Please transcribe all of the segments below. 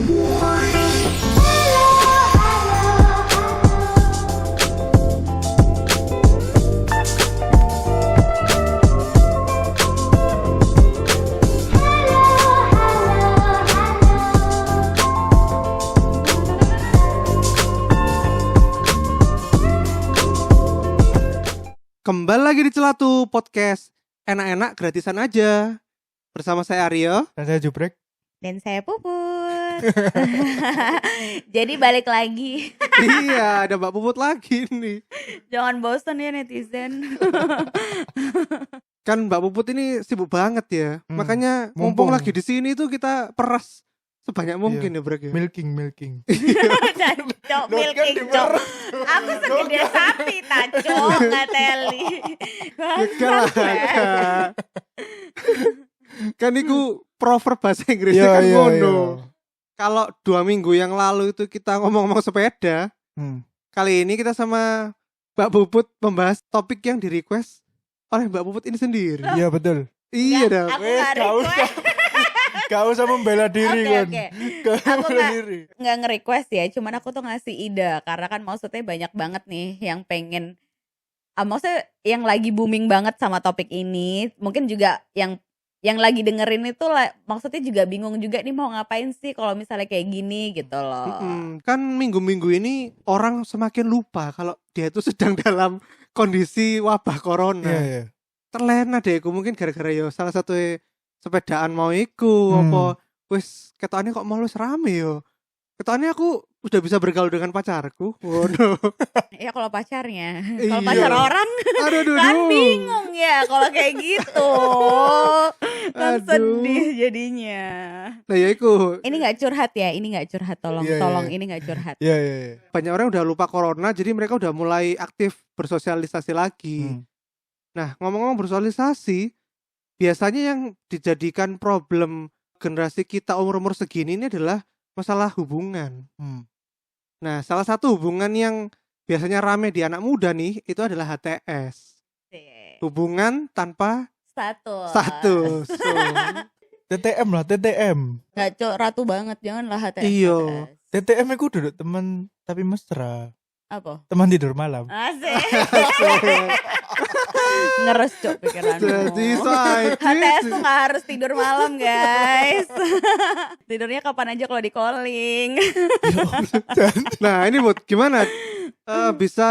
Kembali lagi di Celatu Podcast enak-enak gratisan aja. Bersama saya Aryo. Dan saya Jubrek. Dan saya Puput. Jadi balik lagi. Iya, ada Mbak Puput lagi nih. Jangan bosan ya netizen. Kan Mbak Puput ini sibuk banget ya. Makanya mumpung lagi di sini tuh kita peras sebanyak mungkin ya, Brek ya. Milking. Cok, milking cok. Aku segede sapi tacok ngateli. Kan itu proverb bahasa Inggrisnya kan ngono. Kalau 2 minggu yang lalu itu kita ngomong-ngomong sepeda, kali ini kita sama Mbak Puput membahas topik yang di-request oleh Mbak Puput ini sendiri. Iya betul. Iya dah. Aku gak request. Gak usah membela diri kan. Aku gak nge-request ya, cuman aku tuh ngasih ide. Karena kan maksudnya banyak banget nih yang pengen, maksudnya yang lagi booming banget sama topik ini. Mungkin juga yang lagi dengerin itu maksudnya juga bingung juga nih mau ngapain sih kalau misalnya kayak gini gitu loh. Kan minggu-minggu ini orang semakin lupa kalau dia itu sedang dalam kondisi wabah corona. Iya. Terlena deh aku mungkin gara-gara ya salah satu sepedaan mau iku apa wis ketokane kok malu rame yo. Ketokane aku udah bisa bergaul dengan pacarku. Waduh. Ya kalau pacarnya. Iya. Kalau pacar orang kan bingung ya kalau kayak gitu. Kan sedih jadinya. Nah ya iku. Ini gak curhat ya, ini gak curhat, tolong ini gak curhat. Iya. Banyak orang udah lupa corona jadi mereka udah mulai aktif bersosialisasi lagi. Nah, ngomong-ngomong bersosialisasi, biasanya yang dijadikan problem generasi kita umur-umur segini ini adalah masalah hubungan. Nah, salah satu hubungan yang biasanya rame di anak muda nih itu adalah HTS. Hubungan tanpa status. TTM lah, TTM. Gak ratu banget, janganlah HTS. Iya. TTM itu duduk teman tapi mesra. Apa? Teman tidur malam. Asik. Ngeres cok pikiranmu. Jadi psychic. HTS tuh gak harus tidur malam guys. Tidurnya kapan aja kalau di calling. Nah ini buat gimana bisa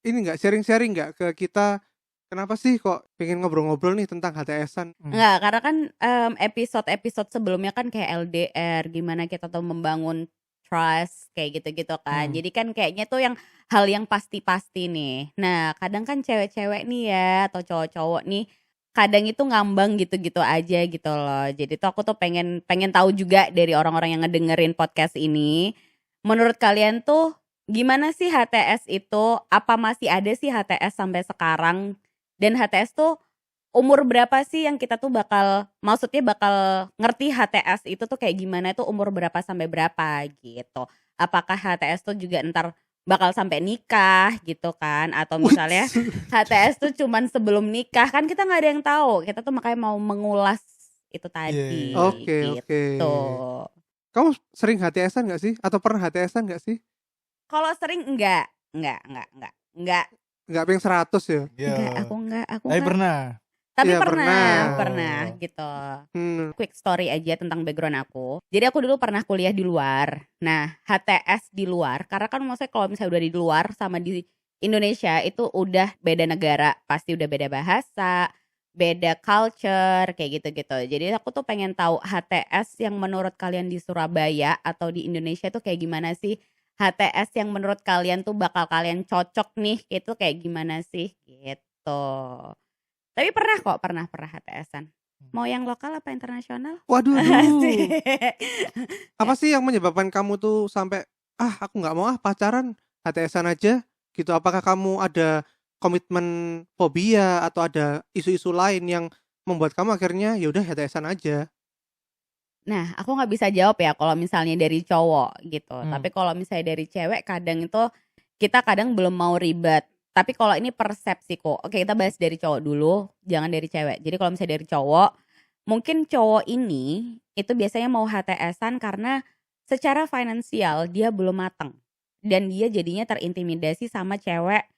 ini gak sharing-sharing gak ke kita, kenapa sih kok pengen ngobrol-ngobrol nih tentang HTS-an? Enggak, karena kan episode-episode sebelumnya kan kayak LDR, gimana kita tuh membangun trust kayak gitu-gitu kan. Jadi kan kayaknya tuh yang hal yang pasti-pasti nih. Nah kadang kan cewek-cewek nih ya atau cowok-cowok nih kadang itu ngambang gitu-gitu aja gitu loh. Jadi tuh aku tuh pengen tahu juga dari orang-orang yang ngedengerin podcast ini, menurut kalian tuh gimana sih HTS itu? Apa masih ada sih HTS sampai sekarang? Dan HTS tuh umur berapa sih yang kita tuh bakal ngerti HTS itu tuh kayak gimana, tuh umur berapa sampai berapa gitu. Apakah HTS tuh juga ntar bakal sampai nikah gitu kan, atau misalnya HTS tuh cuman sebelum nikah, kan kita gak ada yang tahu. Kita tuh makanya mau mengulas itu tadi. Oke. Kamu sering HTS-an gak sih? Atau pernah HTS-an gak sih? Kalau sering enggak. Enggak pengen 100 ya? Enggak, aku enggak. Pernah. Tapi Iya, pernah gitu. Quick story aja tentang background aku. Jadi aku dulu pernah kuliah di luar. Nah, HTS di luar, karena kan maksudnya kalau misalnya udah di luar sama di Indonesia itu udah beda negara, pasti udah beda bahasa, beda culture kayak gitu-gitu. Jadi aku tuh pengen tahu HTS yang menurut kalian di Surabaya atau di Indonesia tuh kayak gimana sih? HTS yang menurut kalian tuh bakal kalian cocok nih, itu kayak gimana sih gitu. Tapi pernah HTS-an. Mau yang lokal apa internasional? Waduh. Apa sih yang menyebabkan kamu tuh sampai aku nggak mau pacaran, HTS-an aja gitu? Apakah kamu ada komitmen fobia atau ada isu-isu lain yang membuat kamu akhirnya ya udah HTS-an aja? Nah, aku nggak bisa jawab ya kalau misalnya dari cowok gitu. Tapi kalau misalnya dari cewek kadang itu kita kadang belum mau ribet. Tapi kalau ini persepsiku, oke kita bahas dari cowok dulu, jangan dari cewek. Jadi kalau misalnya dari cowok, mungkin cowok ini itu biasanya mau HTS-an karena secara finansial dia belum matang dan dia jadinya terintimidasi sama cewek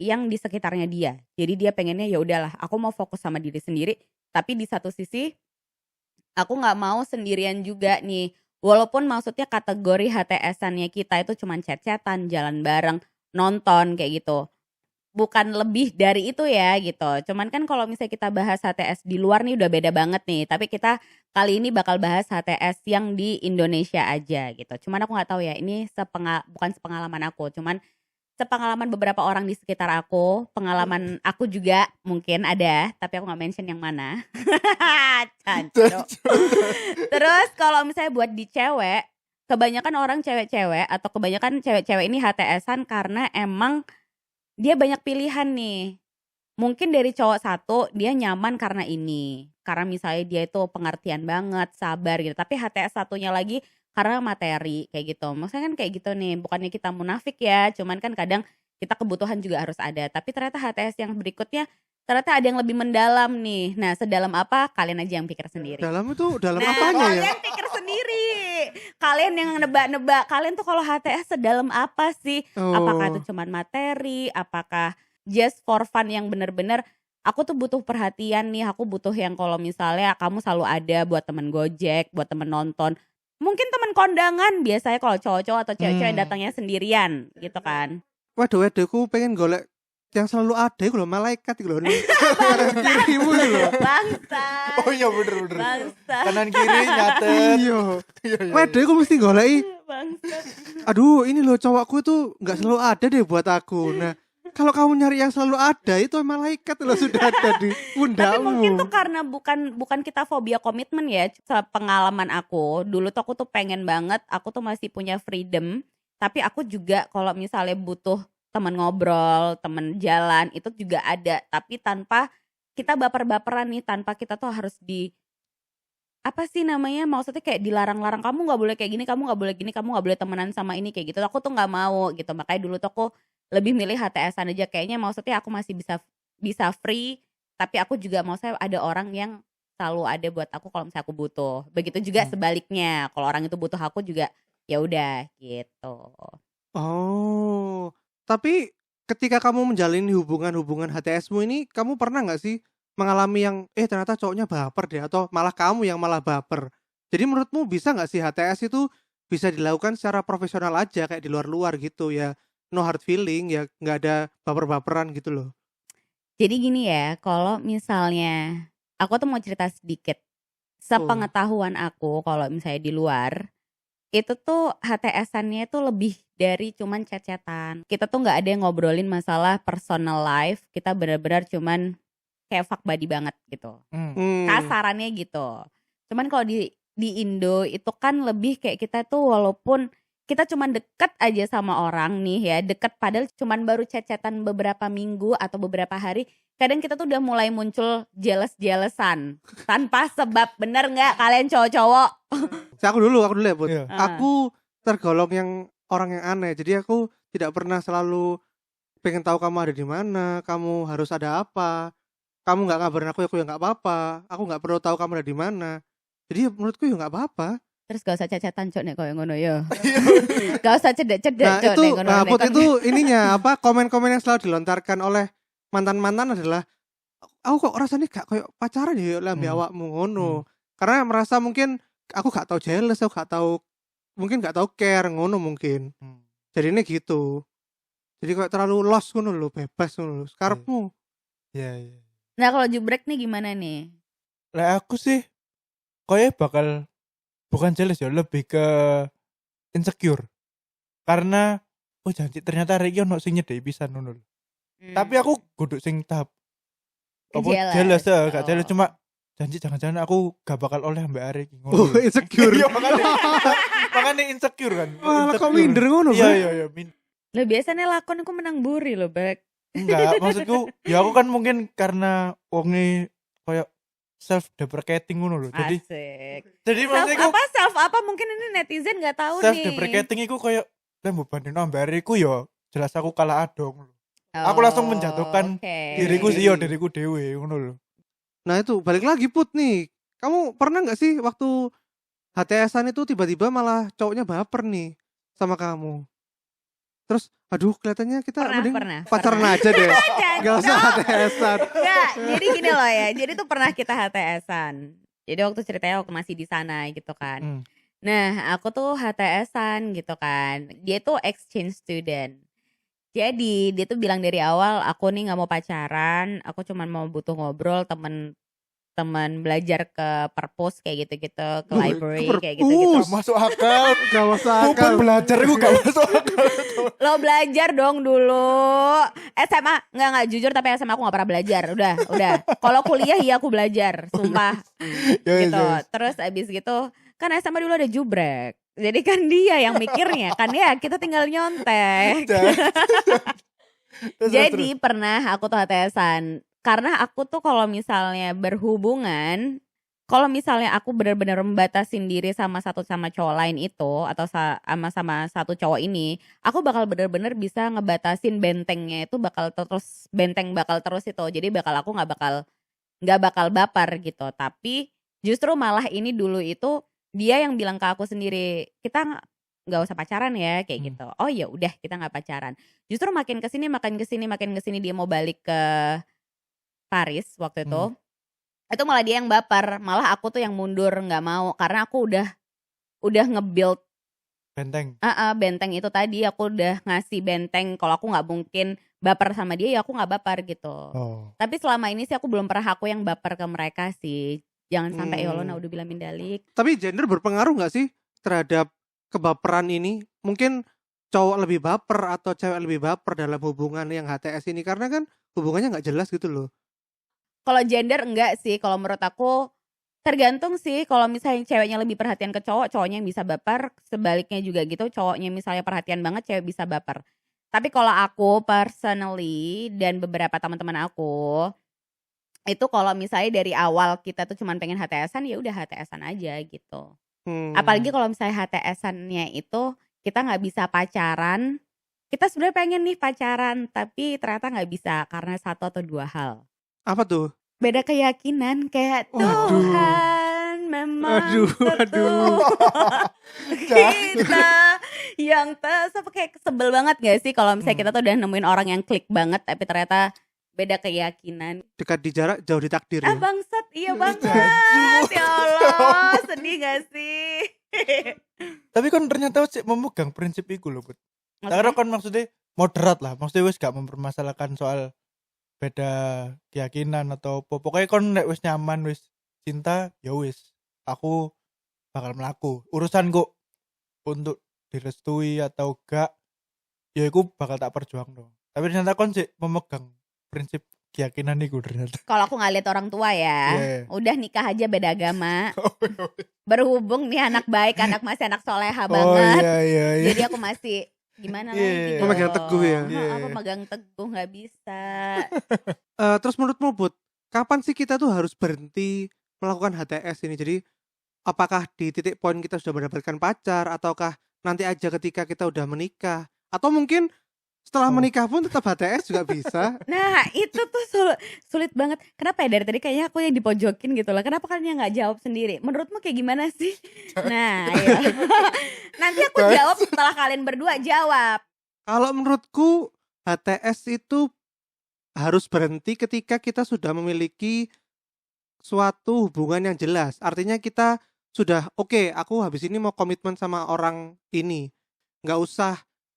yang di sekitarnya dia. Jadi dia pengennya ya udahlah, aku mau fokus sama diri sendiri, tapi di satu sisi aku nggak mau sendirian juga nih. Walaupun maksudnya kategori HTS-annya kita itu cuman chat-chatan, jalan bareng, nonton kayak gitu. Bukan lebih dari itu ya gitu. Cuman kan kalau misalnya kita bahas HTS di luar nih udah beda banget nih. Tapi kita kali ini bakal bahas HTS yang di Indonesia aja gitu. Cuman aku nggak tahu ya, ini bukan sepengalaman aku. Cuman sepengalaman beberapa orang di sekitar aku. Pengalaman aku juga mungkin ada, tapi aku nggak mention yang mana. Cancok. Terus kalau misalnya buat di cewek, kebanyakan orang cewek-cewek atau kebanyakan cewek-cewek ini HTS-an karena emang dia banyak pilihan nih. Mungkin dari cowok satu dia nyaman karena ini. Karena misalnya dia itu pengertian banget, sabar gitu. Tapi HTS satunya lagi karena materi kayak gitu. Maksudnya kan kayak gitu nih. Bukannya kita munafik ya. Cuman kan kadang kita kebutuhan juga harus ada. Tapi ternyata HTS yang berikutnya ternyata ada yang lebih mendalam nih. Nah, sedalam apa? Kalian aja yang pikir sendiri. Dalam itu dalam Nah, apanya ya? kalian pikir sendiri. Kalian yang nebak-nebak. Kalian tuh kalau HTS sedalam apa sih? Apakah itu cuman materi? Apakah just for fun yang bener-bener aku tuh butuh perhatian nih. Aku butuh yang kalau misalnya kamu selalu ada buat temen Gojek, buat temen nonton. Mungkin temen kondangan. Biasanya kalau cowok-cowok atau cewek-cewek datangnya sendirian gitu kan. Waduh, aku pengen golek yang selalu ada itu loh, malaikat itu loh. Kanan kirimu itu loh. Bangsa. Oh iya bener. Bangsa. Kanan kiri nyatet. Iya. Iya. Waduh, aku mesti golek. Bangsa. Aduh, ini loh cowokku tuh nggak selalu ada deh buat aku. Nah, kalau kamu nyari yang selalu ada itu malaikat loh sudah ada di pundakmu. Tapi mungkin tuh karena bukan kita fobia komitmen ya. Pengalaman aku dulu tuh aku tuh pengen banget, aku tuh masih punya freedom. Tapi aku juga kalau misalnya butuh teman ngobrol, teman jalan itu juga ada. Tapi tanpa kita baper-baperan nih, tanpa kita tuh harus apa sih namanya, maksudnya kayak dilarang-larang, kamu nggak boleh kayak gini, kamu nggak boleh gini, kamu nggak boleh temenan sama ini kayak gitu. Aku tuh nggak mau gitu. Makanya dulu tuh aku lebih milih HTS-an aja. Kayaknya maksudnya aku masih bisa free, tapi aku juga maksudnya ada orang yang selalu ada buat aku kalau misalnya aku butuh. Begitu juga sebaliknya, kalau orang itu butuh aku juga ya udah gitu. Oh, tapi ketika kamu menjalin hubungan HTS-mu ini, kamu pernah nggak sih mengalami yang ternyata cowoknya baper deh, atau malah kamu yang malah baper? Jadi menurutmu bisa nggak sih HTS itu bisa dilakukan secara profesional aja kayak di luar-luar gitu ya, no hard feeling ya, nggak ada baper-baperan gitu loh? Jadi gini ya, kalau misalnya aku tuh mau cerita sedikit. Sepengetahuan aku kalau misalnya di luar itu tuh HTS-annya itu lebih dari cuman chat-chatan. Kita tuh nggak ada yang ngobrolin masalah personal life. Kita benar-benar cuman kayak fuck buddy banget gitu. Kasarannya gitu. Cuman kalau di Indo itu kan lebih kayak kita tuh walaupun kita cuman deket aja sama orang nih ya, deket padahal cuman baru chat-chatan beberapa minggu atau beberapa hari, kadang kita tuh udah mulai muncul jealous-jealousan tanpa sebab. Bener nggak kalian cowok-cowok? Aku dulu ya Put. Iya. Aku tergolong yang orang yang aneh. Jadi aku tidak pernah selalu pengen tahu kamu ada di mana, kamu harus ada apa. Kamu nggak ngabarin aku ya nggak apa-apa. Aku nggak perlu tahu kamu ada di mana. Jadi menurutku ya nggak apa-apa. Terus gak usah chat-chatan cok nek koyo ngono ya. Gak usah cedek-cedek Nah cok itu, nek ngono. Put, itu ininya apa, komen-komen yang selalu dilontarkan oleh mantan-mantan adalah, aku kok rasanya gak kayak pacaran ya lambe awakmu ngono. Karena merasa mungkin aku gak tahu jealous, aku gak tahu, mungkin gak tahu care ngono mungkin. Jadi ini gitu. Jadi kayak terlalu lost ngono lho, bebas ngono lho. Karepmu. Iya. Nah kalau jubrek nih gimana nih? Lah aku sih kayak bakal bukan jealous ya, lebih ke insecure. Karena janji ternyata Riki ono sing nyedeki pisan ngono lho. Tapi aku kudu sing tahap jealous ya, gak jealous, cuma janji jangan-jangan aku gak bakal oleh mbak Arek ngono. Insecure. Iya makanya insecure kan. Wah, kok minder ngono, Bang? Iya. Lo biasanya lakon aku menang buri lo, Bek. Enggak, maksudku ya aku kan mungkin karena wonge koyo self deprecating ngono lho. Asik. Jadi Self maksudku apa mungkin ini netizen gak tahu self nih. deprecating iku koyo lah mbok bandingno ambek Ariku ya jelas aku kalah adong. Aku langsung menjatuhkan diriku sih, diriku dewe ngono lho. Nah itu balik lagi Put nih. Kamu pernah nggak sih waktu HTS-an itu tiba-tiba malah cowoknya baper nih sama kamu. Terus aduh kelihatannya kita mending pacaran aja deh. Gak usah HTS-an. Enggak, jadi gini loh ya. Jadi tuh pernah kita HTS-an. Jadi waktu ceritanya waktu masih di sana gitu kan. Nah, aku tuh HTS-an gitu kan. Dia tuh exchange student. Jadi dia tuh bilang dari awal, aku nih nggak mau pacaran, aku cuma mau butuh ngobrol, temen belajar ke perpus kayak gitu-gitu, ke library kayak gitu-gitu. Gak masuk akal. Gak masuk akal. Bukan belajar gue gak masuk akal. Lo belajar dong dulu. SMA nggak jujur, tapi SMA aku nggak pernah belajar. Udah. Kalau kuliah iya aku belajar, sumpah. Gitu. Terus abis gitu kan SMA dulu ada jubrek. Jadi kan dia yang mikirnya kan ya kita tinggal nyontek. Jadi pernah aku tuh HTS-an. Karena aku tuh kalau misalnya berhubungan, kalau misalnya aku benar-benar membatasin diri sama cowok lain itu atau sama satu cowok ini, aku bakal benar-benar bisa ngebatasin bentengnya itu bakal terus itu. Jadi aku nggak bakal baper gitu. Tapi justru malah ini dulu itu dia yang bilang ke aku sendiri, kita nggak usah pacaran ya kayak gitu. Oh ya udah kita nggak pacaran. Justru makin kesini dia mau balik ke Paris waktu itu. Itu malah dia yang baper, malah aku tuh yang mundur nggak mau karena aku udah nge-build benteng itu tadi. Aku udah ngasih benteng kalau aku nggak mungkin baper sama dia, ya aku nggak baper gitu. Tapi selama ini sih aku belum pernah aku yang baper ke mereka sih. Jangan sampai ya Allah udah bilang mindalik. Tapi gender berpengaruh gak sih terhadap kebaperan ini? Mungkin cowok lebih baper atau cewek lebih baper dalam hubungan yang HTS ini, karena kan hubungannya gak jelas gitu loh. Kalau gender enggak sih, kalau menurut aku tergantung sih. Kalau misalnya ceweknya lebih perhatian ke cowoknya yang bisa baper. Sebaliknya juga gitu, cowoknya misalnya perhatian banget, cewek bisa baper. Tapi kalau aku personally dan beberapa teman-teman aku, itu kalau misalnya dari awal kita tuh cuman pengen HTS-an, ya udah HTS-an aja gitu. Apalagi kalau misalnya HTS-annya itu kita nggak bisa pacaran. Kita sebenarnya pengen nih pacaran, tapi ternyata nggak bisa karena satu atau dua hal. Apa tuh? Beda keyakinan, kayak Tuhan memang kita yang kayak sebel banget gak sih kalau misalnya kita tuh udah nemuin orang yang klik banget tapi ternyata beda keyakinan. Dekat di jarak, jauh di takdir ya? Bangsat, iya banget. Ya Allah, sedih gak sih? Tapi kan ternyata memegang prinsip itu loh, Bud. Karena kan maksudnya moderat lah, maksudnya wis gak mempermasalahkan soal beda keyakinan atau apa. Pokoknya kan nek wis nyaman, wis cinta, ya wis. Aku bakal melaku. Urusan kok untuk direstui atau gak, ya aku bakal tak perjuang dong. Tapi ternyata kan sih memegang prinsip keyakinan itu ternyata. Kalau aku nggak lihat orang tua ya, udah nikah aja beda agama. Berhubung nih anak baik, masih anak soleha banget. Iya. Jadi aku masih gimana lagi gitu. Memegang teguh ya. Aku megang teguh nggak bisa. Terus menurutmu Bud, kapan sih kita tuh harus berhenti melakukan HTS ini? Jadi apakah di titik poin kita sudah mendapatkan pacar, ataukah nanti aja ketika kita udah menikah, atau mungkin setelah menikah pun tetap HTS juga bisa? Nah itu tuh sulit banget. Kenapa ya dari tadi kayaknya aku yang dipojokin gitu lah. Kenapa kalian nggak jawab sendiri? Menurutmu kayak gimana sih? Nah ya. Nanti aku jawab setelah kalian berdua jawab. Kalau menurutku HTS itu harus berhenti ketika kita sudah memiliki suatu hubungan yang jelas. Artinya kita sudah oke, aku habis ini mau komitmen sama orang ini. Nggak usah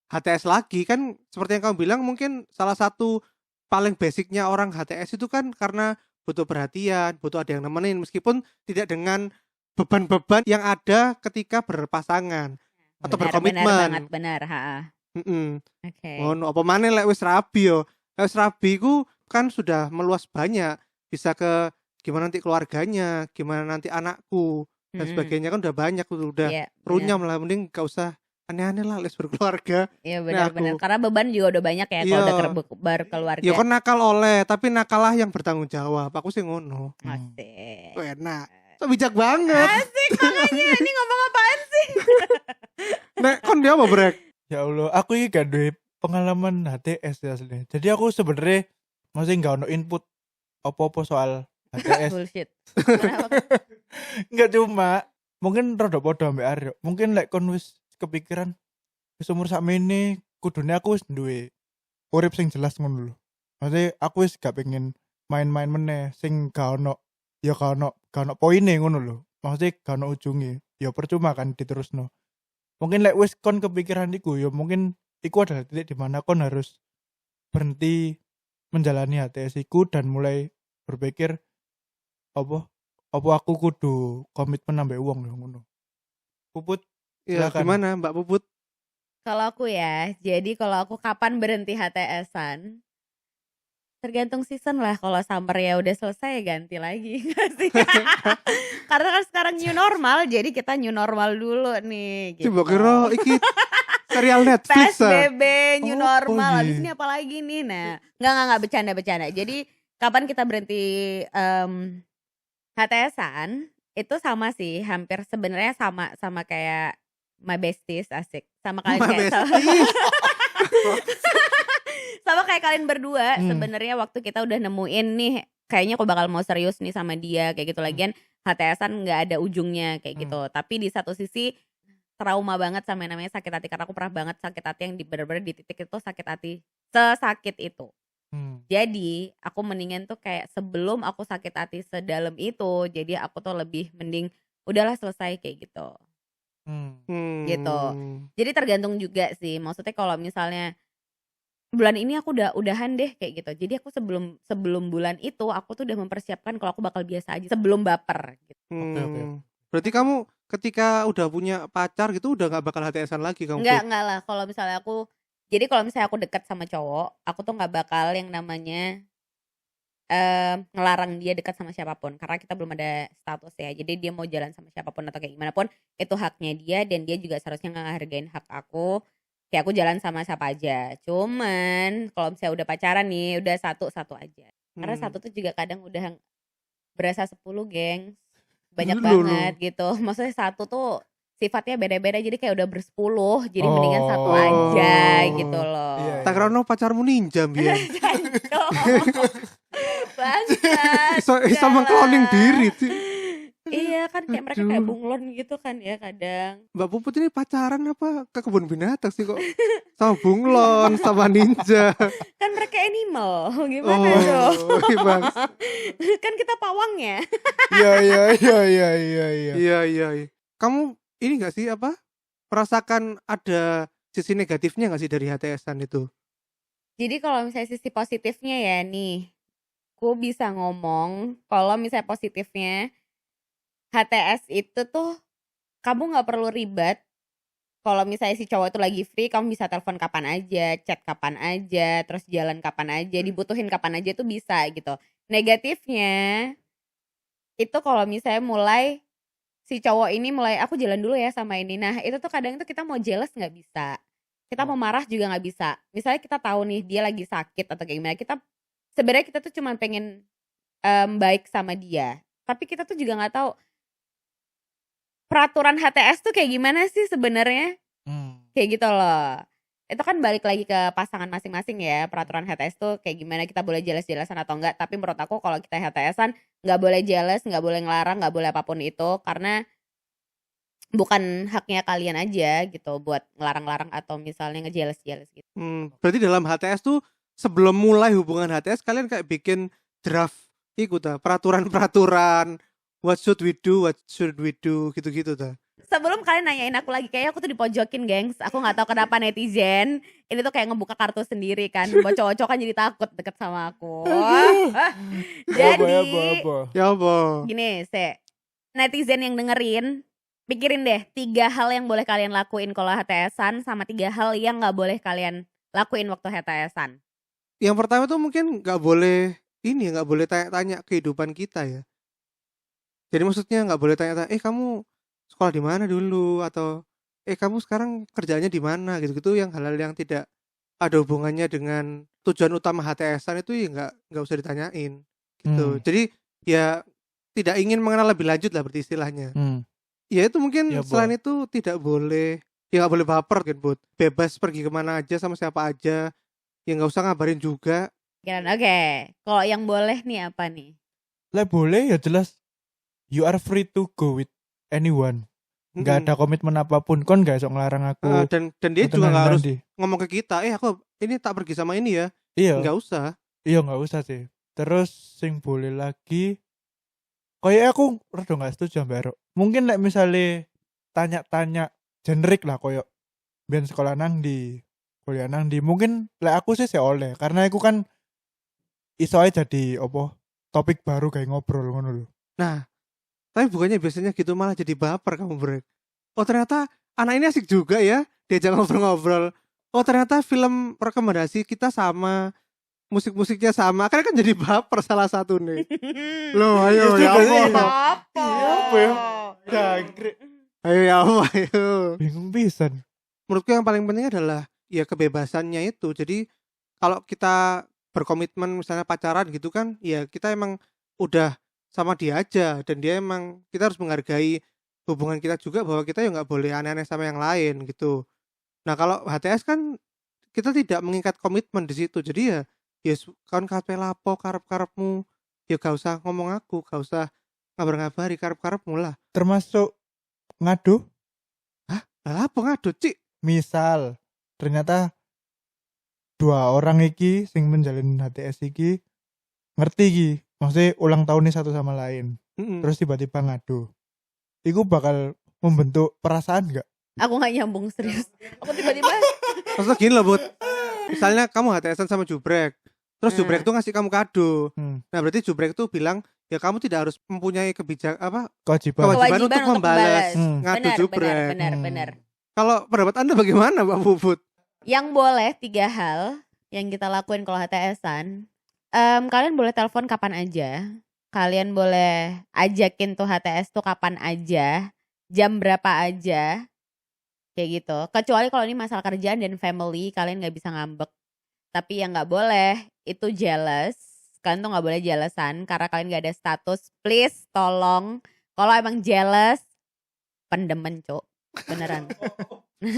HTS lagi, kan seperti yang kamu bilang, mungkin salah satu paling basicnya orang HTS itu kan karena butuh perhatian, butuh ada yang nemenin, meskipun tidak dengan beban-beban yang ada ketika berpasangan atau berkomitmen. Benar. Oke. Oh, apa maneh lek wis rabi yo. Wis rabi ku kan sudah meluas banyak, bisa ke gimana nanti keluarganya, gimana nanti anakku dan sebagainya, kan udah banyak, udah runyam lah, mending gak usah aneh-aneh lah les berkeluarga. Iya benar-benar, karena beban juga udah banyak ya kalau udah berkeluarga. Ya kan nakal oleh, tapi nakalah yang bertanggung jawab. Aku sih ngono. Asik. Enak. So bijak banget. Asik makanya ini ngomong apaan sih? Nek kon dia apa brek? Ya Allah, aku ini gak ada pengalaman HTS ya aslinya. Jadi aku sebenarnya masih gak ada input apa-apa soal HTS. Bullshit. Enggak, cuma mungkin rada padha ambek Aryo. Mungkin lek kon wis kepikiran wis umur sakmene kudune aku wis duwe urip sing jelas ngono lho. Maksudnya aku wis gak pengen main-main meneh sing gak ono ya gak ono poine ngono lho. Maksudnya gak ono ujunge. Ya percuma kan diterusno. Mungkin lek wis kon kepikiran iku ya mungkin iku adalah titik di mana kon harus berhenti menjalani HTS iku dan mulai berpikir apa aku kudu komitmen ambek wong lho ngono. Puput Ya silakan. gimana Mbak Puput? Kalau aku ya, jadi kalau aku kapan berhenti HTS-an? Tergantung season lah. Kalau summer ya udah selesai ganti lagi nggak sih? Karena kan sekarang new normal, jadi kita new normal dulu nih. Coba Gitu. kira iki serial Netflix PSBB new Oh, normal. iya. Habis ini apa lagi nih? Nah, nggak bercanda. Jadi kapan kita berhenti HTS-an? Itu sama sih, hampir sebenarnya sama kayak my besties, asik. Sama kalian My kayak besties. sama kayak kalian berdua. Hmm. Sebenarnya waktu kita udah nemuin nih, kayaknya aku bakal mau serius nih sama dia kayak gitu. Lagian HTS-an nggak ada ujungnya kayak gitu. Tapi di satu sisi trauma banget sama yang namanya sakit hati, karena aku pernah banget sakit hati yang bener-bener di titik itu sakit hati sesakit itu. Jadi aku mendingan tuh kayak sebelum aku sakit hati sedalam itu, jadi aku tuh lebih mending udahlah selesai kayak gitu. Gitu. Jadi tergantung juga sih. Maksudnya kalau misalnya bulan ini aku udahan deh kayak gitu. Jadi aku sebelum bulan itu aku tuh udah mempersiapkan kalau aku bakal biasa aja sebelum baper gitu. Oke. Berarti kamu ketika udah punya pacar gitu udah gak bakal HTS-an lagi kamu? Enggak lah, kalau misalnya aku dekat sama cowok, aku tuh nggak bakal yang namanya ngelarang dia dekat sama siapapun, karena kita belum ada status ya. Jadi dia mau jalan sama siapapun atau kayak gimana pun itu haknya dia, dan dia juga seharusnya ngehargain hak aku. Kayak aku jalan sama siapa aja. Cuman kalau misalnya udah pacaran nih, udah satu aja. Karena satu tuh juga kadang udah berasa 10, geng. Banyak Loh. banget gitu. Maksudnya satu tuh sifatnya beda-beda, jadi kayak udah bersepuluh, jadi mendingan satu Oh. aja gitu loh. Iya. Tak kira pacarmu ninja biyen. Bangsat. Iso mengkloning diri sih. Iya kan kayak mereka kayak Aduh. bunglon gitu kan ya kadang. Mbak Puput ini pacaran apa ke kebun binatang sih kok? Sama bunglon, sama ninja. Kan mereka animal. Gimana dong? Bang. Kan kita pawangnya. Iya. Iya. Kamu ini gak sih apa? Merasakan ada sisi negatifnya gak sih dari HTS-an itu? Jadi kalau misalnya sisi positifnya ya nih, aku bisa ngomong kalau misalnya positifnya HTS itu tuh kamu nggak perlu ribet. Kalau misalnya si cowok itu lagi free, kamu bisa telepon kapan aja, chat kapan aja, terus jalan kapan aja, dibutuhin kapan aja tuh bisa gitu. Negatifnya itu kalau misalnya mulai si cowok ini mulai aku jalan dulu ya sama ini. Nah itu tuh kadang tuh kita mau jealous nggak bisa, kita mau marah juga nggak bisa. Misalnya kita tahu nih dia lagi sakit atau kayak gimana, kita sebenarnya kita tuh cuma pengen baik sama dia, tapi kita tuh juga nggak tahu peraturan HTS tuh kayak gimana sih sebenarnya. Kayak gitu loh. Itu kan balik lagi ke pasangan masing-masing ya, peraturan HTS tuh kayak gimana, kita boleh jelas-jelasan atau enggak. Tapi menurut aku kalau kita HTS-an nggak boleh jelas, nggak boleh ngelarang, nggak boleh apapun itu, karena bukan haknya kalian aja gitu buat ngelarang-larang atau misalnya ngejelas-jelas gitu. Berarti dalam HTS tuh sebelum mulai hubungan HTS kalian kayak bikin draft peraturan-peraturan, what should we do gitu-gitu ta. Sebelum kalian nanyain aku lagi, kayaknya aku tuh dipojokin, gengs. Aku nggak tahu kenapa netizen ini tuh kayak ngebuka kartu sendiri kan. Buat cowok-cowok kan jadi takut deket sama aku. Jadi Ya apa? gini, netizen yang dengerin, pikirin deh 3 hal yang boleh kalian lakuin kalau HTS-an, sama 3 hal yang nggak boleh kalian lakuin waktu HTS-an. Yang pertama tuh mungkin nggak boleh tanya-tanya kehidupan kita ya. Jadi maksudnya nggak boleh tanya-tanya, kamu sekolah di mana dulu, atau kamu sekarang kerjanya di mana gitu-gitu, yang hal-hal yang tidak ada hubungannya dengan tujuan utama HTS-an itu ya nggak usah ditanyain gitu. Jadi ya tidak ingin mengenal lebih lanjut lah berarti istilahnya. Ya itu mungkin Ya, selain itu tidak boleh, ya nggak boleh baper kan, Bud. Bebas pergi kemana aja sama siapa aja, ya nggak usah ngabarin juga. Oke, kalau yang boleh nih apa nih? Lah boleh ya jelas, you are free to go with anyone. nggak ada komitmen apapun, kon gak iso ngelarang aku. Dan dia Nonton juga nggak harus nanti. ngomong ke kita, aku ini tak pergi sama ini ya. Iya, Nggak usah. iya nggak usah sih. Terus sing boleh lagi, kayak aku rada nggak setuju mbak Ero. Mungkin like misalnya tanya-tanya generik lah koyo ben sekolah nang di kuliah nang di, mungkin like aku sih oleh karena aku kan iso aja jadi apa topik baru kayak ngobrol ngono lho. Nah, tapi bukannya biasanya gitu malah jadi baper kamu Brek. Oh ternyata anak ini asik juga ya, diajak ngobrol-ngobrol. Oh ternyata film rekomendasi kita sama, musik-musiknya sama. Akhirnya kan jadi baper salah satu nih. Loh ayo ya apa? Apa ya? Jangkrik. Ayo ya apa ayo. Bingung pisan. Menurutku yang paling penting adalah ya kebebasannya itu. Jadi kalau kita berkomitmen misalnya pacaran gitu kan, ya kita emang udah sama dia aja, dan dia emang kita harus menghargai hubungan kita juga, bahwa kita ya nggak boleh aneh-aneh sama yang lain gitu. Nah kalau HTS kan kita tidak mengikat komitmen di situ, jadi ya kan kape lapo karep-karepmu, ya gak usah ngomong aku, gak usah ngabar-ngabari karep-karepmu lah. Termasuk ngadu, Lah apa ngadu Cik? misal ternyata dua orang iki sing menjalin HTS iki ngerti iki, maksudnya ulang tahunnya satu sama lain. Terus tiba-tiba ngadu. Iku bakal membentuk perasaan gak? Aku nggak nyambung serius. Aku tiba-tiba Maksudnya gini loh Bud, misalnya kamu HTSan sama Jubrek, terus Jubrek tuh ngasih kamu kado. Nah berarti Jubrek tuh bilang ya kamu tidak harus mempunyai kewajiban untuk membalas ngadu Jubrek. Benar. Kalau pendapat Anda bagaimana Mbak Puput? Yang boleh 3 hal yang kita lakuin kalau HTS-an. Kalian boleh telepon kapan aja. Kalian boleh ajakin tuh HTS tuh kapan aja, jam berapa aja, kayak gitu. Kecuali kalau ini masalah kerjaan dan family, kalian nggak bisa ngambek. Tapi yang nggak boleh itu jealous. Kalian tuh nggak boleh jealousan karena kalian nggak ada status. Please tolong, kalau emang jealous, pendemen cuk, beneran.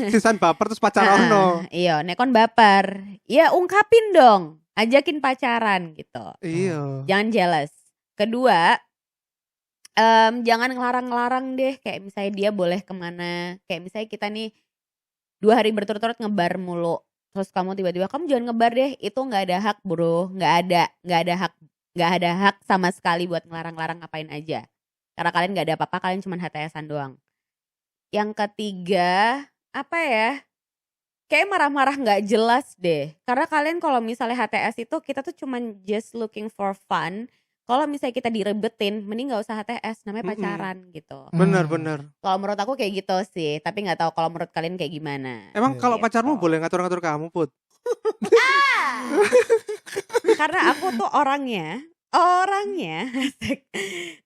Sisan baper terus pacaran no. Iya, nekon baper. Ya ungkapin dong, ajakin pacaran gitu. Iya. Jangan jealous. Kedua, jangan ngelarang-ngelarang deh. Kayak misalnya dia boleh kemana. Kayak misalnya kita nih 2 hari berturut-turut ngebar mulu. Terus kamu tiba-tiba kamu jangan ngebar deh. Itu nggak ada hak bro. Nggak ada hak sama sekali buat ngelarang-larang ngapain aja. Karena kalian nggak ada apa-apa. Kalian cuma HTS-an doang. Yang ketiga, apa ya? Kayak marah-marah nggak jelas deh. Karena kalian kalau misalnya HTS itu kita tuh cuman just looking for fun. Kalau misalnya kita direbetin, mending nggak usah HTS, namanya pacaran gitu. Benar. Kalau menurut aku kayak gitu sih, tapi nggak tahu kalau menurut kalian kayak gimana. Emang kalau Gitu. pacarmu boleh ngatur-ngatur kamu Put? Karena aku tuh orangnya asik.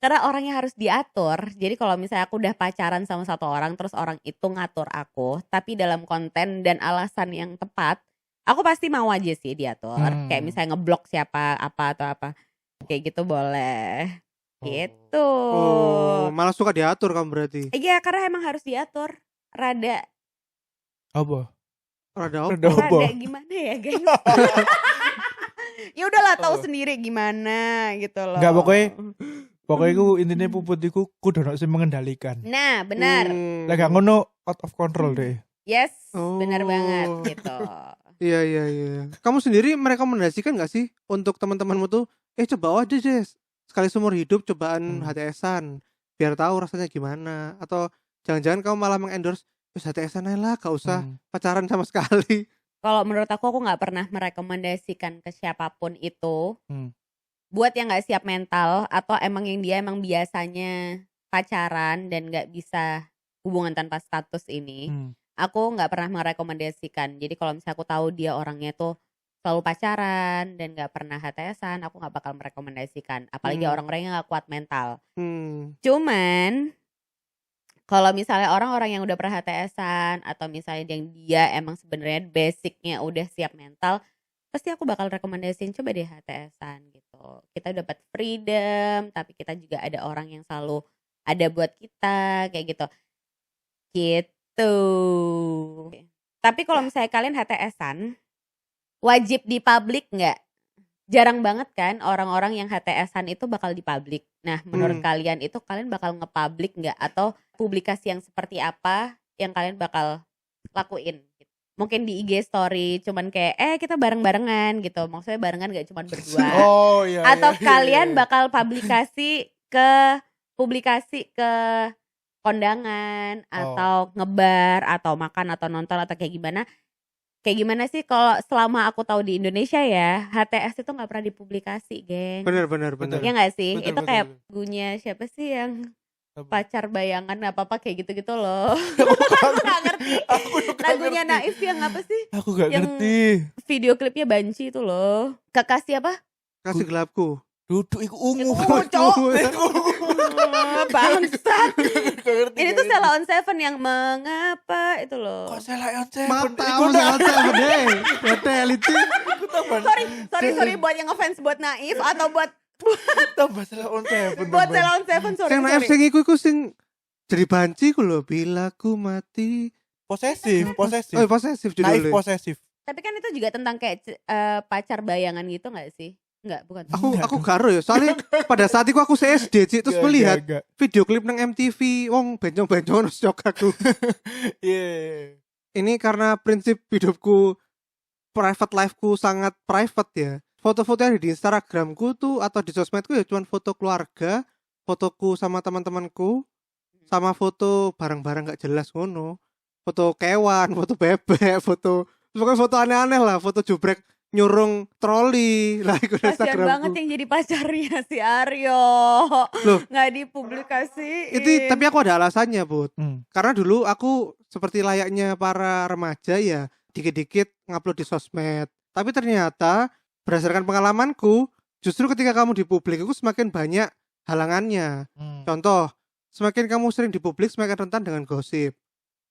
Karena orangnya harus diatur. Jadi kalau misalnya aku udah pacaran sama satu orang, terus orang itu ngatur aku, tapi dalam konten dan alasan yang tepat, aku pasti mau aja sih diatur. Kayak misalnya ngeblok siapa apa atau apa, kayak gitu boleh. Gitu. Oh, malah suka diatur kamu berarti. Iya, karena emang harus diatur. Rada Apa? Rada gimana ya guys? Ya udahlah tahu sendiri gimana gitu loh. Enggak, pokoknya ku intinya Puput iku kudu ono sing mengendalikan. Nah, benar. Lah gak ngono out of control deh. Yes, benar banget gitu. Iya. Kamu sendiri merekomendasikan gak sih untuk teman-temanmu tuh, coba aja Jess, sekali seumur hidup cobaan HTS-an, biar tahu rasanya gimana? Atau jangan-jangan kamu malah mengendorse HTS-an aja lah, gak usah pacaran sama sekali? Kalau menurut aku nggak pernah merekomendasikan ke siapapun itu. Buat yang nggak siap mental atau emang yang dia emang biasanya pacaran dan nggak bisa hubungan tanpa status ini, aku nggak pernah merekomendasikan. Jadi kalau misalnya aku tahu dia orangnya tuh selalu pacaran dan nggak pernah HTS-an, aku nggak bakal merekomendasikan. Apalagi orang-orang yang nggak kuat mental. Cuman kalau misalnya orang-orang yang udah pernah HTS-an atau misalnya yang dia emang sebenarnya basicnya udah siap mental, pasti aku bakal rekomendasiin coba deh HTS-an gitu. Kita dapat freedom, tapi kita juga ada orang yang selalu ada buat kita kayak gitu. Gitu. Tapi kalau misalnya kalian HTS-an, wajib di publik nggak? jarang banget kan orang-orang yang HTS-an itu bakal dipublik. Nah, menurut Hmm. kalian itu kalian bakal nge-publik nggak? Atau publikasi yang seperti apa yang kalian bakal lakuin? Mungkin di IG story cuman kayak kita bareng-barengan gitu. Maksudnya barengan gak cuman berdua. Oh iya. Atau iya, kalian iya. bakal publikasi ke kondangan atau ngebar atau makan atau nonton atau kayak gimana? Kayak gimana sih kalau selama aku tahu di Indonesia ya, HTS itu nggak pernah dipublikasi, geng. Bener. Betul. Ya nggak sih? Betul, Itu betul, kayak betul. lagunya siapa sih yang Apa? pacar bayangan apa kayak gitu-gitu loh. Aku Nggak ngerti. Aku juga Lagunya ngerti. Naif yang apa sih? Aku gak Yang ngerti. video klipnya Banci itu loh. Kekasih apa? Kasih gelapku. Duduk iku ungu. Ungu, Cok. Iku ungu. Bangsat. Gak ngerti. Ini tuh Sheila on 7 yang mengapa itu loh. Kok Sheila on 7? Mata Iku aku udah. sama deh. Hotel itu. Aku tambah. Sorry buat yang ngefans buat Naif atau buat Tambah Sheila on 7. Sheila on 7, sorry. Sing naif sing iku sing jadi banci ku lho, bila ku mati. Posesif. Oh, posesif Naif judulnya. posesif. Tapi kan itu juga tentang kayak pacar bayangan gitu gak sih? Enggak, bukan. Aku garo ya, soalnya pada saat itu aku SD Cik, terus melihat Gak. video klip nang MTV, wong bencong-bencong shock aku. Iya. Ini karena prinsip hidupku, private life-ku sangat private ya. Foto-foto yang ada di Instagramku tuh atau di sosmedku ya cuma foto keluarga, fotoku sama teman-temanku, sama foto barang-barang gak jelas ngono. Foto kewan, foto bebek, pokoknya foto aneh-aneh lah, foto jubrek nyurung troli lah ikut Kasian Instagramku. banget yang jadi pacarnya si Aryo. Loh. Nggak dipublikasiin. Itu tapi aku ada alasannya, Bud. Hmm. Karena dulu aku seperti layaknya para remaja ya, dikit-dikit ngupload di sosmed. Tapi ternyata berdasarkan pengalamanku, justru ketika kamu di publik itu semakin banyak halangannya. Contoh, semakin kamu sering di publik semakin rentan dengan gosip.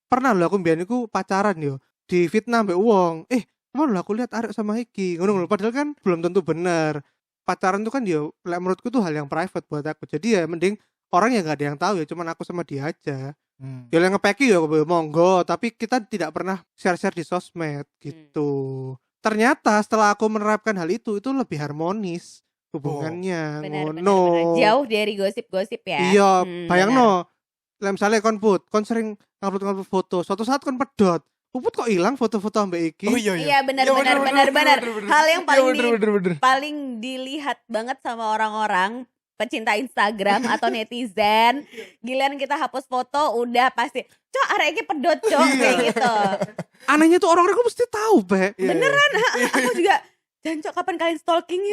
Pernah loh aku mbiyen iku pacaran yo, di fitnah mbek wong. Kemana lah aku lihat arek sama iki. Ngono lho, padahal kan belum tentu benar. Pacaran tuh kan yo menurutku tuh hal yang private buat aku. Jadi ya mending orang yang gak ada yang tahu ya, cuman aku sama dia aja. Ya yang ngepeki ya monggo, tapi kita tidak pernah share-share di sosmed gitu. Ternyata setelah aku menerapkan hal itu lebih harmonis hubungannya. Benar. Ngono. Jauh dari gosip-gosip ya. Iya, bayangno. Lah misalnya kon sering ngupload foto, suatu saat kon pedot. Puput kok hilang foto-foto ambek iki. Oh iya. Iya benar. Hal yang paling dilihat banget sama orang-orang pecinta Instagram atau netizen. Giliran kita hapus foto udah pasti cok arek iki pedot cok kayak gitu. Anehnya tuh orang-orang kok mesti tahu, Be. Beneran, aku juga jancok kapan kalian stalking nih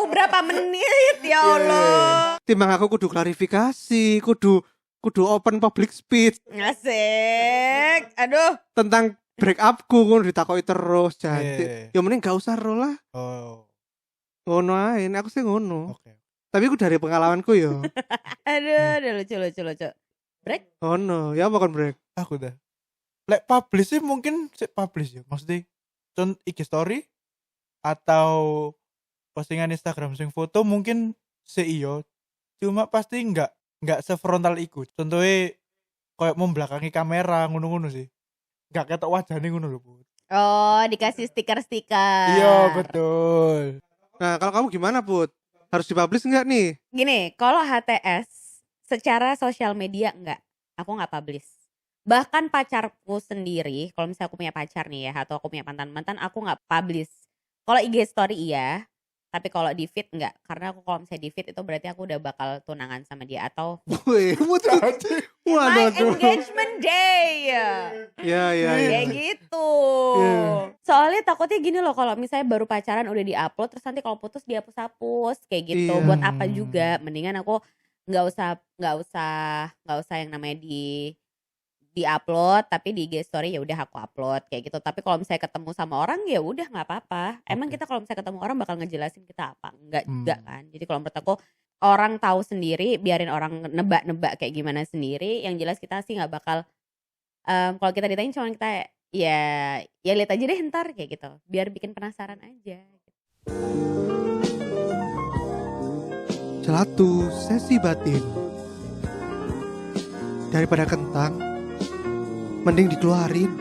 berapa menit ya Allah. Timbang aku kudu klarifikasi, kudu open public speech Asik. Aduh. tentang break upku ngono ditakoki terus jantik. Ya mending gak usah ro lah. Oh. Ngono ae, aku sih ngono. Oke. Tapi aku dari pengalamanku ya. Aduh lucu. Break? Oh no, ya apa kon break? Aku dah. Lek publish sih mungkin publish ya. Maksudnya IG story atau postingan Instagram sing foto mungkin iyo. Cuma pasti enggak sefrontal iku. Contohnya kayak membelakangi kamera ngono-ngono sih. Enggak ketok wajahnya ngono lho, Bu. Oh, dikasih stiker-stiker. Iya, betul. Nah, kalau kamu gimana, Put? Harus dipublish enggak nih? Gini, kalau HTS secara sosial media enggak. Aku enggak publish. Bahkan pacarku sendiri, kalau misalnya aku punya pacar nih ya, atau aku punya mantan-mantan, aku enggak publish. Kalau IG story iya, tapi kalau di feed enggak. Karena aku kalau misalnya di feed itu berarti aku udah bakal tunangan sama dia atau Wih, my engagement day. Ya. Kayak gitu. Soalnya takutnya gini loh, kalau misalnya baru pacaran udah diupload terus nanti kalau putus dihapus-hapus kayak gitu. Iya. Buat apa juga? Mendingan aku nggak usah yang namanya di-upload, tapi di IG story ya udah aku upload kayak gitu. Tapi kalau misalnya ketemu sama orang ya udah nggak apa-apa. Emang kita kalau misalnya ketemu orang bakal ngejelasin kita apa? Enggak juga kan. Jadi kalau menurut aku orang tahu sendiri, biarin orang nebak-nebak kayak gimana sendiri. Yang jelas kita sih nggak bakal kalau kita ditanya cuma kita ya lihat aja deh ntar kayak gitu. Biar bikin penasaran aja. Celatu sesi batin. Daripada kentang, mending dikeluarin.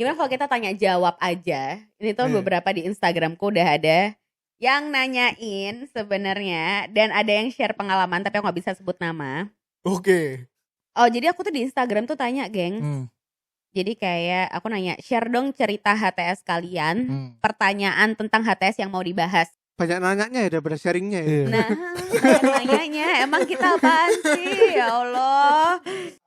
Gimana kalau kita tanya jawab aja? Ini tuh Iya. beberapa di Instagramku udah ada yang nanyain sebenarnya, dan ada yang share pengalaman tapi aku nggak bisa sebut nama. Oke. Oh, jadi aku tuh di Instagram tuh tanya, gengs. Hmm. Jadi kayak aku nanya, share dong cerita HTS kalian, Hmm. pertanyaan tentang HTS yang mau dibahas. Banyak nanyanya ya daripada sharingnya ya. Iya. Nah, banyak nanyanya, emang kita apaan sih? Ya Allah.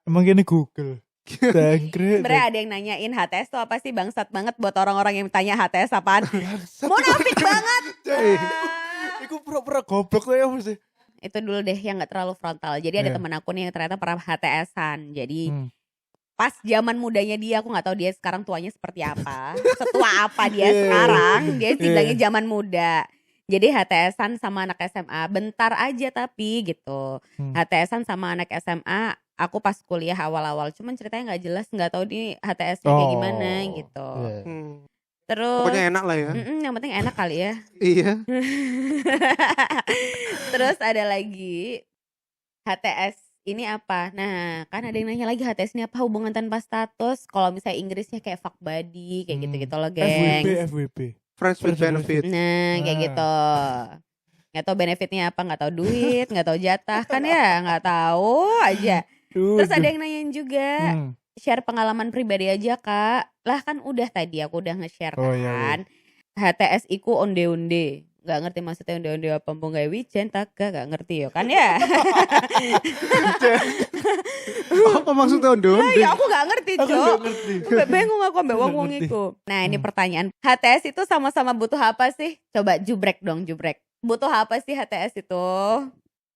Emang gini Google. Dangkret. Sebenarnya ada yang nanyain HTS tuh apa sih, bangsat banget buat orang-orang yang tanya HTS apaan. Munafik banget. Iku pura-pura goblok ya mesti. Itu dulu deh yang gak terlalu frontal. Jadi ada Iya. temen aku nih yang ternyata pernah HTS-an. Jadi Hmm. pas zaman mudanya dia, aku gak tahu dia sekarang tuanya seperti apa. Setua apa dia Iya. sekarang. Dia sih Iya. bilangnya zaman muda. Jadi HTS-an sama anak SMA. Bentar aja tapi gitu. HTS-an sama anak SMA. Aku pas kuliah awal-awal. Cuman ceritanya gak jelas. Gak tahu nih HTS-nya kayak gimana gitu. Iya. Terus Pokoknya enak lah ya. yang penting enak kali ya. Iya. Terus ada lagi HTS ini apa? Nah, kan ada yang nanya lagi HTS ini apa, hubungan tanpa status. Kalau misalnya Inggrisnya kayak fuck buddy, kayak gitu-gitu loh, gengs. FWB. Friends with benefit. Nah, kayak gitu. Nggak tahu benefitnya apa, nggak tahu duit, nggak tahu jatah, kan ya, nggak tahu aja. Terus ada yang nanyain juga, share pengalaman pribadi aja kak. Lah kan udah tadi aku udah nge-share Oh, iya, kan. HTS iku onde-onde. Gak ngerti maksudnya onde-onde apa, mbong gawe wijen tak gak ngerti ya kan ya. Apa maksudnya onde-onde? Nah, ya aku gak ngerti, Aku Cok. gak ngerti. Bingung aku ambek wong-wong ngerti. iku. Nah, ini pertanyaan. HTS itu sama-sama butuh apa sih? Coba jubrek dong, jubrek. Butuh apa sih HTS itu?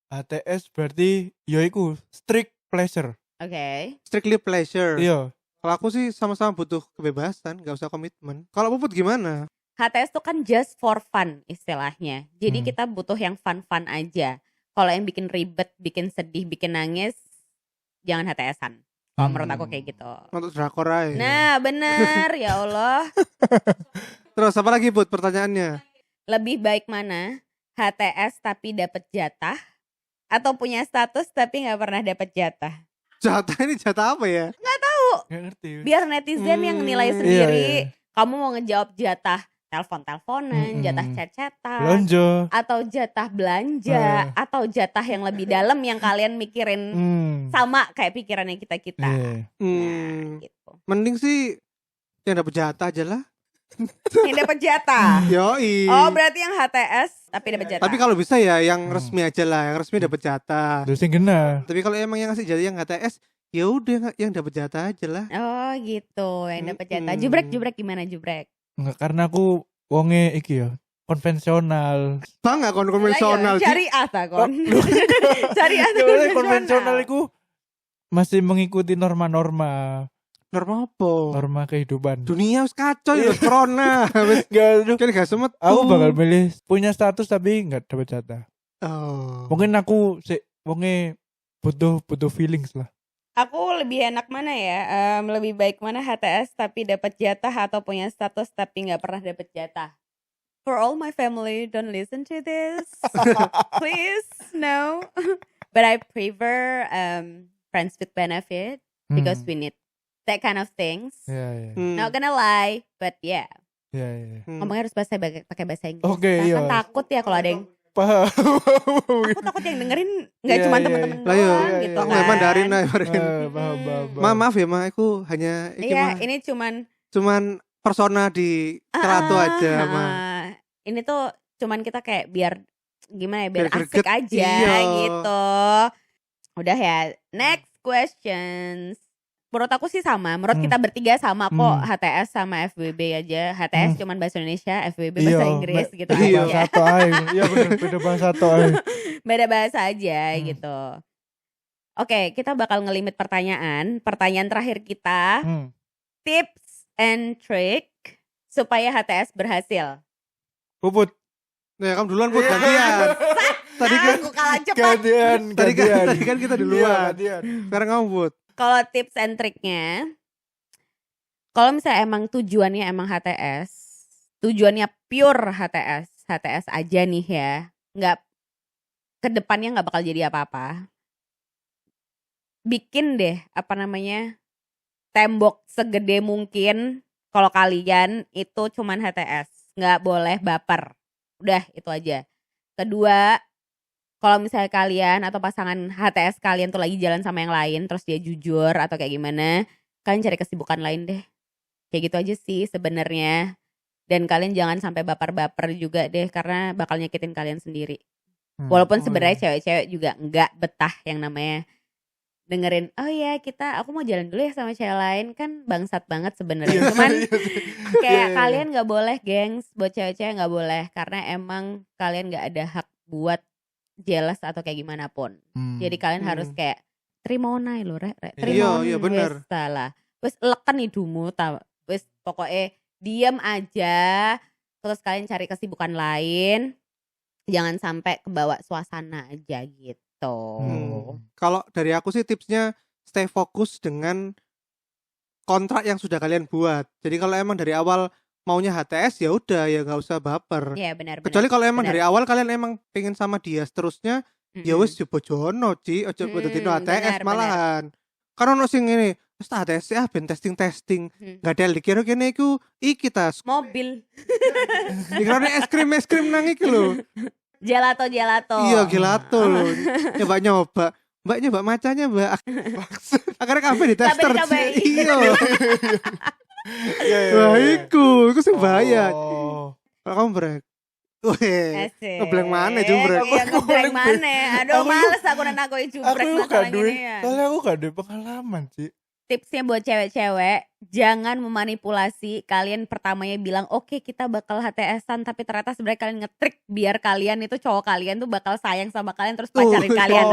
HTS berarti ya iku strict pleasure. Oke. Strictly pleasure. Iya. Kalau aku sih sama-sama butuh kebebasan, gak usah komitmen. Kalau Puput gimana? HTS tuh kan just for fun istilahnya. Jadi kita butuh yang fun-fun aja. Kalau yang bikin ribet, bikin sedih, bikin nangis, jangan HTS-an. Kalau menurut aku kayak gitu. Untuk drakor aja. Nah, bener ya Allah. Terus apa lagi Put pertanyaannya? Lebih baik mana? HTS tapi dapat jatah, atau punya status tapi nggak pernah dapat jatah? Jatah ini jatah apa ya? Gak ngerti. Biar netizen yang nilai Hmm, sendiri. iya. Kamu mau ngejawab jatah telepon-teleponan, Mm-mm. jatah chat-chatan, Lonjo. atau jatah belanja, atau jatah yang lebih dalam yang kalian mikirin sama kayak pikirannya kita-kita. Iya. Nah, gitu. Mending sih yang dapat jatah aja lah. Yang dapat jatah. Yoi. Oh, berarti yang HTS tapi dapat jatah. Tapi kalau bisa ya yang resmi aja lah, yang resmi dapat jatah. Terus yang kena. Tapi kalau emang yang ngasih jatah yang HTS, ya udah yang dapat jatah aja lah. Oh, gitu. Yang dapat jatah. Mm-mm. Jubrek gimana jubrek? Enggak, karena aku wonge iki ya konvensional. Bangga kon konvensional. Ci. Syariah ta kon. Syariah ta Soalnya konvensional konvensional. iku masih mengikuti norma-norma Normal apa? norma kehidupan. Dunia wis kacau ya corona. Wis Enggak, aduh. kan gak semet. Aku bakal milih punya status tapi enggak dapat jatah. Oh. Mungkin aku sih wonge butuh feelings lah. Aku lebih enak mana ya? Lebih baik mana HTS tapi dapat jatah, atau punya status tapi nggak pernah dapat jatah? For all my family, don't listen to this, please, no. But I prefer friends with benefit because we need that kind of things. Iya. Not gonna lie, but yeah. Iya. Ngomongnya harus pakai bahasa Inggris. Oke, Kan iya. takut ya kalau ada yang Paham. aku takut yang dengerin nggak Iya, cuma iya, teman-teman Lah yo, doang iya, gitu iya. kan. nggak Mandarin lah Mandarin. Paham. Maaf ya, Ma, aku hanya iki Iya, mah ini cuman persona di Celatu aja, Ma. Ini tuh cuman kita kayak biar gimana ya, biar Biar asik greget, aja iya. gitu. Udah ya, next questions. Menurut aku sih sama, menurut kita bertiga sama kok, HTS sama FWB aja. HTS cuman bahasa Indonesia, FWB bahasa Inggris gitu Beda aja. bahasa to ae. Iya bener, beda bahasa to ae. Beda bahasa aja gitu. Oke, kita bakal ngelimit pertanyaan. Pertanyaan terakhir kita, tips and trick supaya HTS berhasil. Puput. Nah, kamu duluan Put gantian. Tadi kan Aku kalah cepat. tadi kan kita duluan. Iya, gantian. Sekarang kamu Put. Kalau tips and triknya, kalau misalnya emang tujuannya emang HTS, tujuannya pure HTS aja nih ya, nggak, kedepannya nggak bakal jadi apa-apa. Bikin deh tembok segede mungkin kalau kalian itu cuman HTS, nggak boleh baper. Udah itu aja. Kedua, kalau misalnya kalian atau pasangan HTS kalian tuh lagi jalan sama yang lain terus dia jujur atau kayak gimana, kalian cari kesibukan lain deh. Kayak gitu aja sih sebenarnya. Dan kalian jangan sampai baper-baper juga deh karena bakal nyakitin kalian sendiri. Walaupun sebenarnya cewek-cewek juga nggak betah yang namanya dengerin, oh ya aku mau jalan dulu ya sama cewek lain, kan bangsat banget sebenarnya. Cuman kayak kalian nggak boleh gengs, buat cewek-cewek nggak boleh karena emang kalian nggak ada hak buat jealous atau kayak gimana pun. Jadi kalian harus kayak terima onai lo rek, terima Iya bener. wes salah, wes leken hidungmu tau, wes pokoknya diam aja, terus kalian cari kesibukan lain, jangan sampai kebawa suasana aja gitu. Kalau dari aku sih tipsnya stay fokus dengan kontrak yang sudah kalian buat. Jadi kalau emang dari awal maunya HTS ya udah ya nggak usah baper. Iya benar. Kecuali kalau emang dari awal kalian emang pengen sama dia seterusnya, ya wes bojono Ci, ojo dino HTS malahan. Karena ono sing ngene, wis HTS ya ben testing. Enggak ada dikira kene iku iki tas mobil. dikira es krim nang iki lho. Gelato. Iya gelato lho. Nyoba. Mbak nyoba macanya Mbak. Akhirnya kabeh di tester. Iya. Wah iku sing bahaya. Kalau kamu brek. Weh, ngebleng mana jumbrek? Iya ngebleng mana? Aduh males aku nang aku jumbrek masalah gini ya. Soalnya aku gak ada pengalaman sih. Tipsnya buat cewek-cewek, jangan memanipulasi. Kalian pertamanya bilang oke, kita bakal HTS-an, tapi ternyata sebenarnya kalian ngetrik biar kalian itu cowok kalian tuh bakal sayang sama kalian terus pacarin kalian.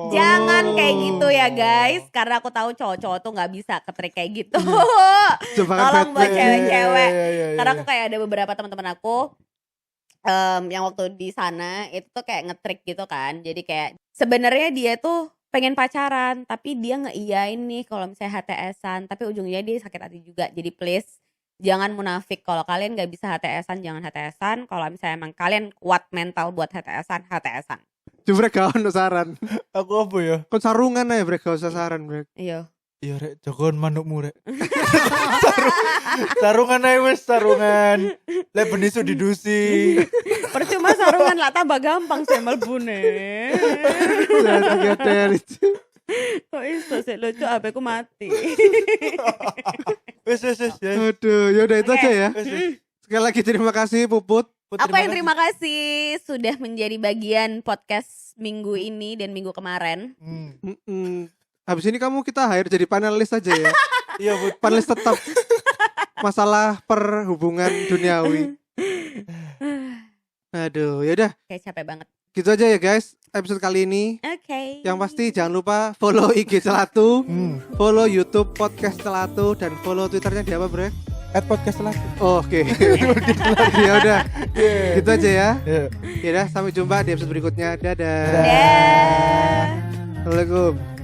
Jangan kayak gitu ya guys, karena aku tahu cowok-cowok tuh nggak bisa ketrik kayak gitu. Tolong buat cewek-cewek. Karena aku kayak ada beberapa teman-teman aku yang waktu di sana itu tuh kayak ngetrik gitu kan. Jadi kayak sebenarnya dia tuh pengen pacaran tapi dia ngeiyain nih kalau misalnya HTS-an, tapi ujungnya dia sakit hati juga. Jadi please jangan munafik. Kalau kalian gak bisa HTS-an jangan HTS-an. Kalau misalnya emang kalian kuat mental buat HTS-an, HTS-an. Jumbrek gak ono saran. Aku apa ya? Kon sarungan aja brek, gak usah saran brek. Iya. Iya rek, jogon manukmu rek. Sarungan aja wes, sarungan. Lek benisu didusi. Percuma sarungan lah tambah gampang sih melbune. Kok iso sih lucu HP ku mati. Wes. Aduh, yaudah itu aja ya. Sekali lagi terima kasih Puput. Apa yang terima kasih sudah menjadi bagian podcast minggu ini dan minggu kemarin. Habis ini kita hire jadi panelis aja ya. Iya Put. Panelis tetap masalah perhubungan duniawi. Aduh, yaudah. Kayak capek banget. Gitu aja ya guys episode kali ini. Oke. Yang pasti jangan lupa follow IG Celatu, follow YouTube Podcast Celatu, dan follow Twitternya di apa Brek? @podcast_celatu. Oke. Ya udah. Gitu aja ya. Ya udah, sampai jumpa di episode berikutnya. Dadah. Dadah. Assalamualaikum.